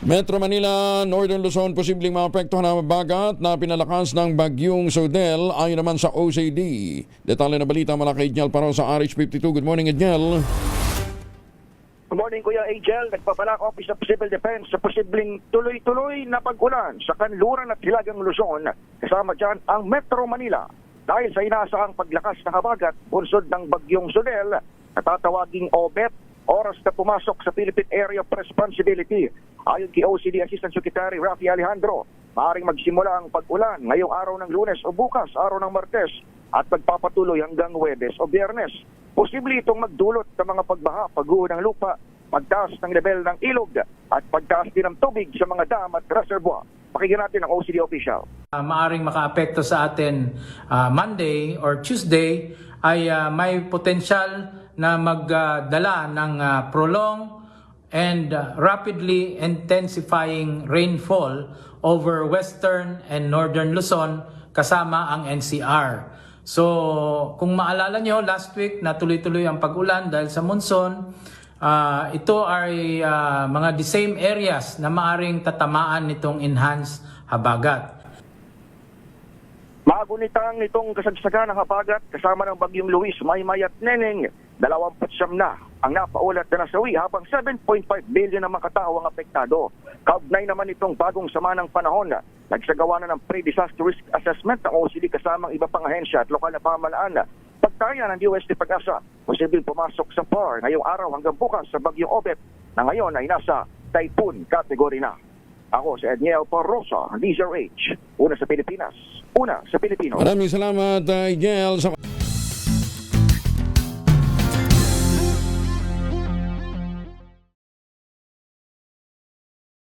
Metro Manila, Northern Luzon, posibleng maapektuhan ng bagat na pinalakas ng bagyong Sodel ayon naman sa OCD. Detalye na balita mula kay Edniel Paro sa RH52. Good morning, Edniel. Good morning, Kuya Angel. Nagpabalak Office of Civil Defense sa posibleng tuloy-tuloy na pag-ulan sa kanluran at hilagang Luzon. Kasama dyan ang Metro Manila. Dahil sa inaasahang paglakas ng habagat, bunsod ng bagyong Sodel, natatawaging OBET, oras na pumasok sa Philippine Area of Responsibility. Ayon kay OCD Assistant Secretary Rafi Alejandro, maaaring magsimula ang pag-ulan ngayong araw ng Lunes o bukas, araw ng Martes, at magpapatuloy hanggang Huwebes o Biyernes. Posible itong magdulot ng mga pagbaha, pagguho ng lupa, pagtaas ng level ng ilog, at pagtaas din ng tubig sa mga dam at reservoir. Pakinggan natin ang OCD official. Maaring makaapekto sa atin Monday or Tuesday ay may potential na magdala ng prolonged and rapidly intensifying rainfall over western and northern Luzon kasama ang NCR. So kung maalala nyo, last week na tuloy-tuloy ang pag-ulan dahil sa monsoon. Ito ay mga the same areas na maaring tatamaan nitong enhanced habagat. Magunitang itong kasagsagan ng habagat kasama ng bagyong Luis, Maymay at Neneng. 29 na ang napaulat na nasawi habang 7.5 billion ang mga katao ang apektado. Kaugnay naman itong bagong sama ng panahon. Nagsagawa na ng pre-disaster risk assessment ng OCD kasamang iba pang ahensya at lokal na pamahalaan. Pagtaya ng UST Pag-asa, posibleng pumasok sa PAR ngayong araw hanggang bukas sa bagyong Obet na ngayon ay nasa typhoon category na. Ako si Edniel Parrosa, DZRH. Una sa Pilipinas, una sa Pilipino. Maraming salamat, Edniel.